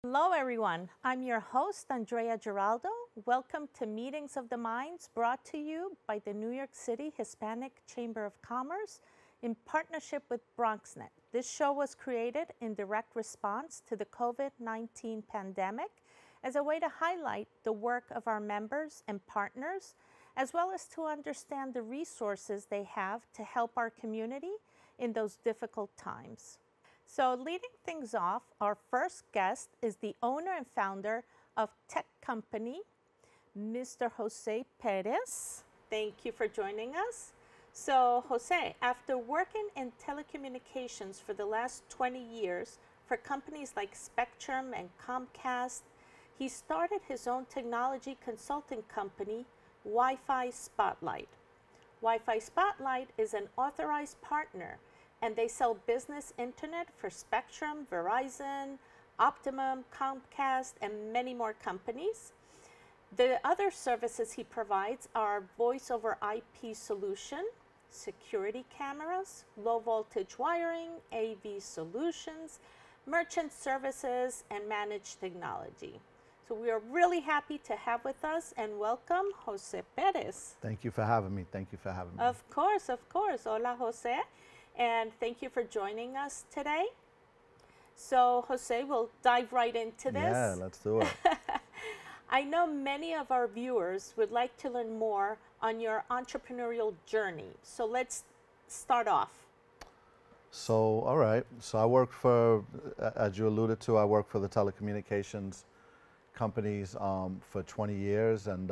Hello, everyone. I'm your host, Andrea Giraldo. Welcome to Meetings of the Minds, brought to you by the New York City Hispanic Chamber of Commerce in partnership with BronxNet. This show was created in direct response to the COVID-19 pandemic as a way to highlight the work of our members and partners, as well as to understand the resources they have to help our community in those difficult times. So leading things off, our first guest is the owner and founder of tech company, Mr. Jose Perez. Thank you for joining us. So Jose, after working in telecommunications for the last 20 years for companies like Spectrum and Comcast, he started his own technology consulting company, WiFi Spotlight. WiFi Spotlight is an authorized partner, and they sell business internet for Spectrum, Verizon, Optimum, Comcast, and many more companies. The other services he provides are voice over IP solution, security cameras, low voltage wiring, AV solutions, merchant services, and managed technology. So we are really happy to have with us and welcome Jose Perez. Thank you for having me. Thank you for having me. Of course, of course. Hola, Jose. And thank you for joining us today. So, Jose, we'll dive right into this. Yeah, let's do it. I know many of our viewers would like to learn more on your entrepreneurial journey. So let's start off. So, all right. So I work for, as you alluded to, I work for the telecommunications companies for 20 years and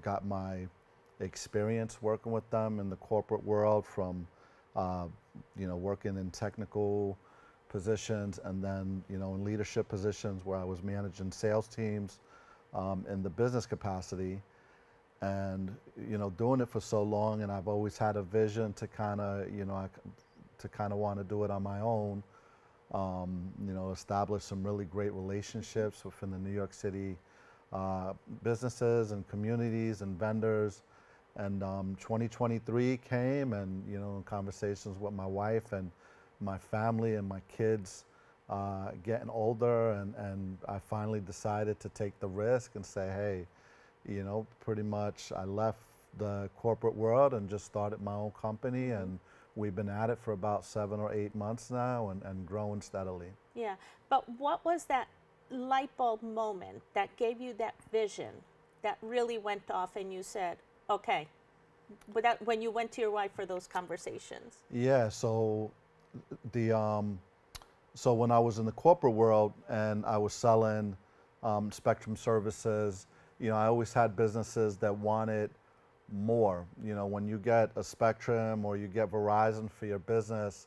got my experience working with them in the corporate world from working in technical positions and then, in leadership positions where I was managing sales teams in the business capacity. And, doing it for so long, and I've always had a vision to kind of, want to do it on my own, establish some really great relationships within the New York City businesses and communities and vendors. And 2023 came, and in conversations with my wife and my family and my kids getting older, and I finally decided to take the risk and say, hey, pretty much I left the corporate world and just started my own company, and we've been at it for about 7 or 8 months now, and growing steadily. Yeah, but what was that light bulb moment that gave you that vision that really went off and you said, okay, when you went to your wife for those conversations? Yeah, so so when I was in the corporate world and I was selling Spectrum services, I always had businesses that wanted more. When you get a Spectrum or you get Verizon for your business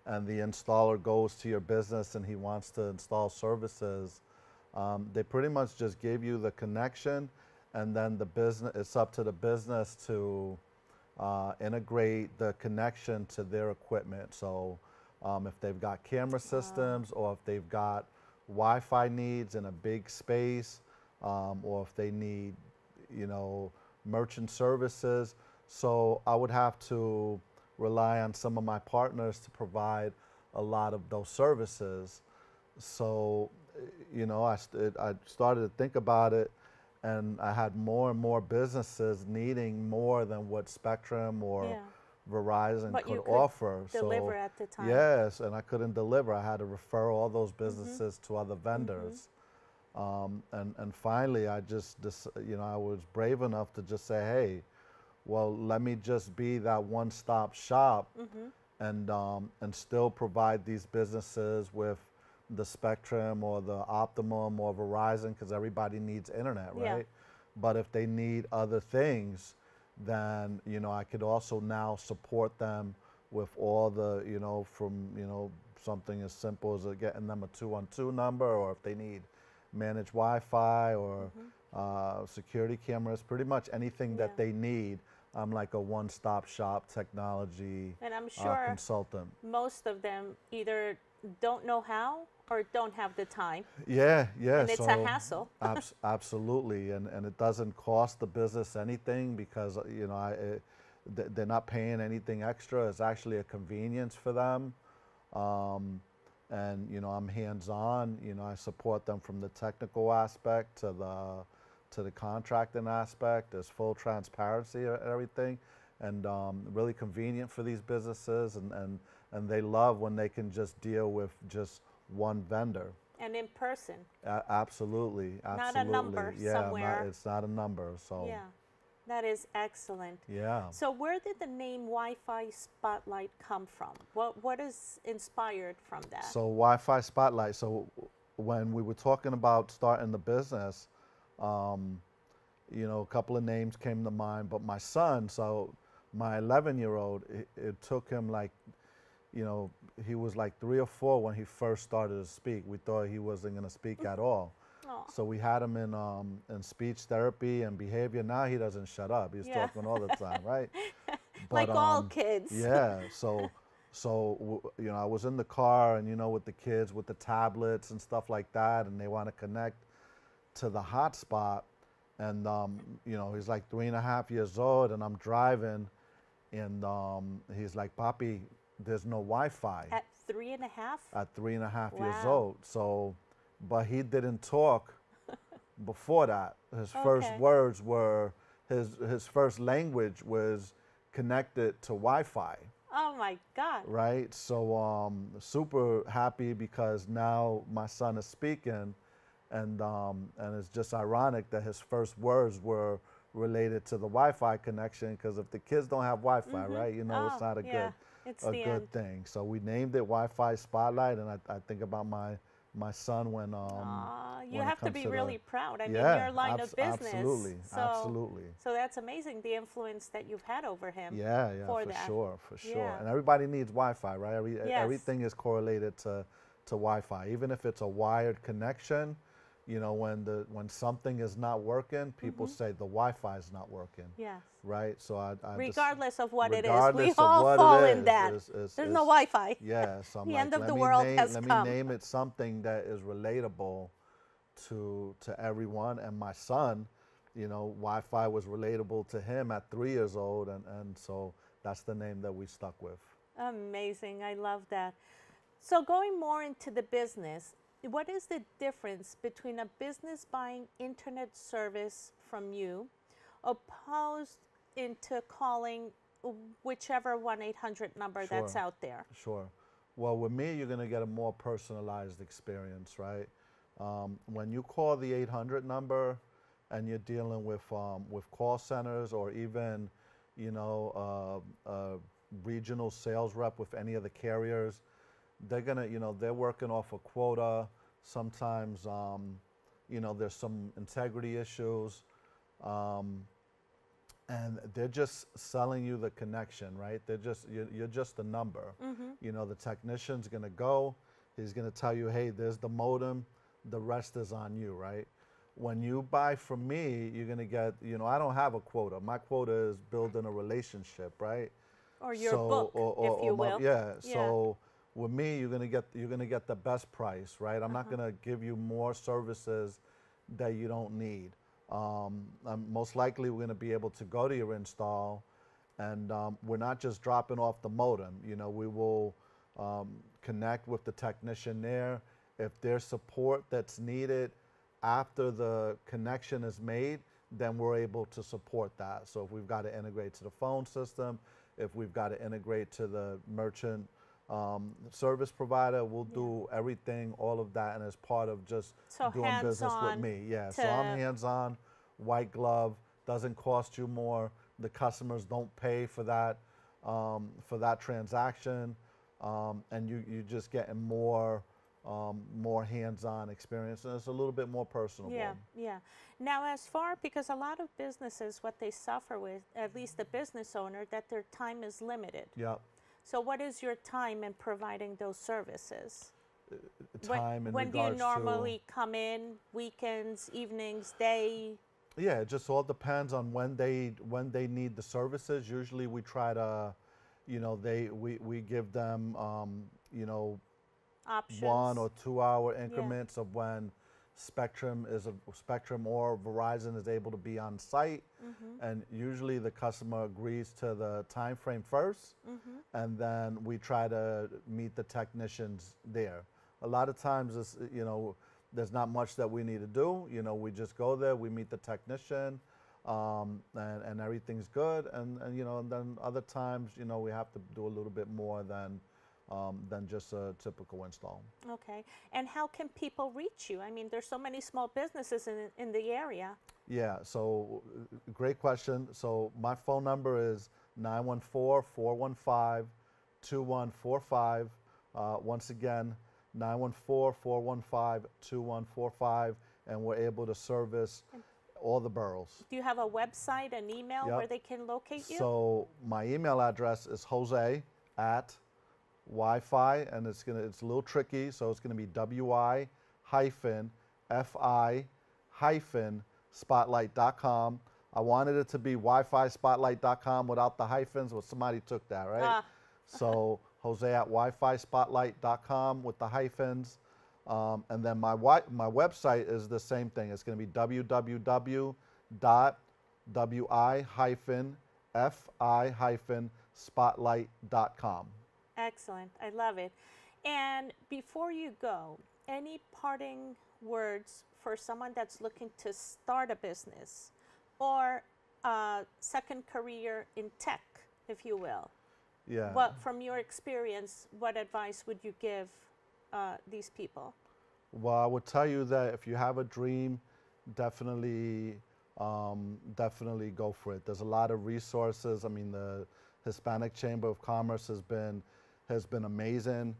and the installer goes to your business and he wants to install services, they pretty much just give you the connection, and then it's up to the business to integrate the connection to their equipment. So if they've got camera systems, or if they've got Wi-Fi needs in a big space, or if they need, merchant services. So I would have to rely on some of my partners to provide a lot of those services. So, I started to think about it, and I had more and more businesses needing more than what Spectrum or Verizon could offer. Deliver at the time. Yes, and I couldn't deliver. I had to refer all those businesses to other vendors. And finally, I was brave enough to just say, hey, well, let me just be that one-stop shop and still provide these businesses with the Spectrum or the Optimum or Verizon, because everybody needs internet, right? Yeah. But if they need other things, then, I could also now support them with all the, from, something as simple as getting them a 212 number, or if they need managed Wi-Fi or security cameras, pretty much anything that they need. I'm like a one-stop shop technology and I'm sure consultant. Most of them either don't know how or don't have the time. Yeah. And it's a hassle. Absolutely, and it doesn't cost the business anything because they're not paying anything extra. It's actually a convenience for them. and I'm hands-on. I support them from the technical aspect to the contracting aspect. There's full transparency and everything, and really convenient for these businesses, and they love when they can just deal with just one vendor. And in person. Absolutely, Not a number somewhere. It's not a number. So yeah, that is excellent. Yeah. So where did the name Wi-Fi Spotlight come from? What is inspired from that? So Wi-Fi Spotlight. So when we were talking about starting the business, a couple of names came to mind, but my son, so my 11-year-old, it took him like, he was like 3 or 4 when he first started to speak. We thought he wasn't going to speak at all. Aw. So we had him in speech therapy and behavior. Now he doesn't shut up. He's talking all the time, right? But, like all kids. Yeah. So I was in the car, and with the kids with the tablets and stuff like that, and they want to connect to the hotspot, and he's like 3.5 years old, and I'm driving, and he's like, "Papi, there's no Wi-Fi." At 3.5? At 3.5 years Wow. old. So, but he didn't talk before that. His first words were, his first language was connected to Wi-Fi. Oh my God. Right? So super happy because now my son is speaking, and it's just ironic that his first words were related to the Wi-Fi connection, because if the kids don't have Wi-Fi, right, it's not a good thing. So we named it Wi-Fi Spotlight, and I think about my son when you when have it to be comes really proud. I mean, Yeah, your line of business. absolutely, So, absolutely. So that's amazing, the influence that you've had over him. Yeah, for for that. sure. Yeah. And everybody needs Wi-Fi, right? Yes. Everything is correlated to Wi-Fi. Even if it's a wired connection, when something is not working, people say the Wi-Fi is not working. Yes. Right? So regardless of what it is, regardless we of all what fall it in is, that. There's no Wi-Fi. Yeah, so I'm The like, end of let the me world name, has let come. me name it something that is relatable to everyone. And my son, Wi-Fi was relatable to him at 3 years old, and so that's the name that we stuck with. Amazing. I love that. So going more into the business, what is the difference between a business buying internet service from you opposed into calling whichever 1-800 number that's out there? Sure. Well, with me, you're going to get a more personalized experience, right? When you call the 800 number and you're dealing with call centers, or even, a regional sales rep with any of the carriers, they're gonna, they're working off a quota. Sometimes, there's some integrity issues, and they're just selling you the connection, right? You're just a number. The technician's gonna go. He's gonna tell you, hey, there's the modem. The rest is on you, right? When you buy from me, you're gonna get, I don't have a quota. My quota is building a relationship, right? Or your book, if you will. Yeah. So with me, you're gonna get the best price, right? I'm not gonna give you more services that you don't need. Most likely, we're gonna be able to go to your install, and we're not just dropping off the modem. We will connect with the technician there. If there's support that's needed after the connection is made, then we're able to support that. So if we've got to integrate to the phone system, if we've got to integrate to the merchant service provider, we'll do everything, all of that, and as part of just doing business with me. Yeah, so I'm hands-on, white glove, doesn't cost you more. The customers don't pay for that transaction, and you're just getting more hands-on experience, and it's a little bit more personable. Yeah. Now, because a lot of businesses, what they suffer with, at least the business owner, that their time is limited. Yep. So what is your time in providing those services? Time in when do you regards normally come in? Weekends, evenings, day? Yeah, it just all depends on when they need the services. Usually we try to, we give them, Options. 1 or 2 hour increments of when Spectrum or Verizon is able to be on site, and usually the customer agrees to the time frame first, and then we try to meet the technicians there. a lot of times it's, there's not much that we need to do. We just go there, we meet the technician, and everything's good. And then other times, we have to do a little bit more than just a typical install. Okay. And how can people reach you? I mean, there's so many small businesses in the area. Yeah, so great question. So my phone number is 914-415-2145. Once again, 914-415-2145, and we're able to service all the boroughs. Do you have a website, an email where they can locate you? So my email address is Jose@Wi-Fi, and it's a little tricky, so it's gonna be WI-FI-Spotlight.com. I wanted it to be WiFi Spotlight.com without the hyphens, but somebody took that, right? So Jose@Wi-Fi Spotlight.com with the hyphens. And then my website is the same thing. It's going to be www.wi-fi-spotlight.com. Excellent. I love it. And before you go, any parting words for someone that's looking to start a business or a second career in tech, if you will? Yeah. What, from your experience, what advice would you give these people? Well, I would tell you that if you have a dream, definitely go for it. There's a lot of resources. I mean, the Hispanic Chamber of Commerce has been amazing.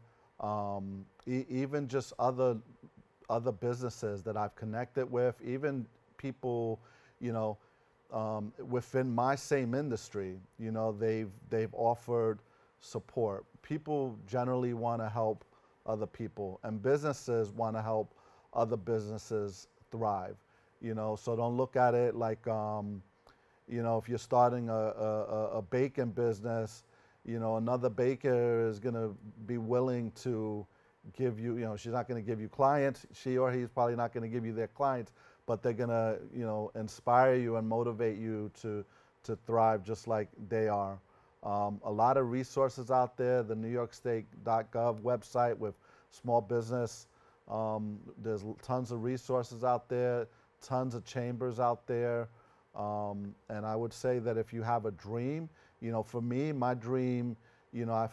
Even just other businesses that I've connected with, even people, within my same industry, they've offered support. People generally want to help other people, and businesses want to help other businesses thrive. So don't look at it like, if you're starting a baking business, another baker is going to be willing to give you, she's not going to give you clients. She or he's probably not going to give you their clients, but they're going to, inspire you and motivate you to thrive just like they are. A lot of resources out there, the NewYorkState.gov website with small business. There's tons of resources out there, tons of chambers out there. And I would say that if you have a dream, for me, my dream, I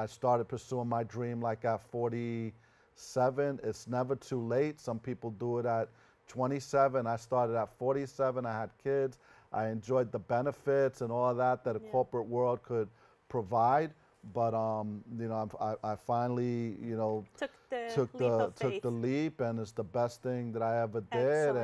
started pursuing my dream like at 47. It's never too late. Some people do it at 27. I started at 47. I had kids. I enjoyed the benefits and all of that a corporate world could provide. But I finally took the leap, and it's the best thing that I ever did.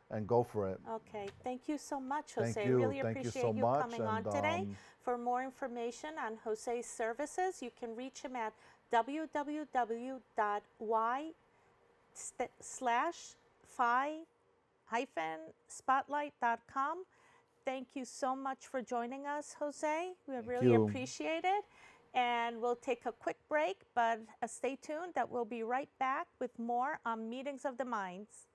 And go for it. Okay, thank you so much, Jose. Thank you. Really Thank appreciate you so much. coming on today. For more information on Jose's services, you can reach him at www.y/fi-spotlight.com. Thank you so much for joining us, Jose. We really appreciate it. And we'll take a quick break, but stay tuned that we'll be right back with more on Meetings of the Minds.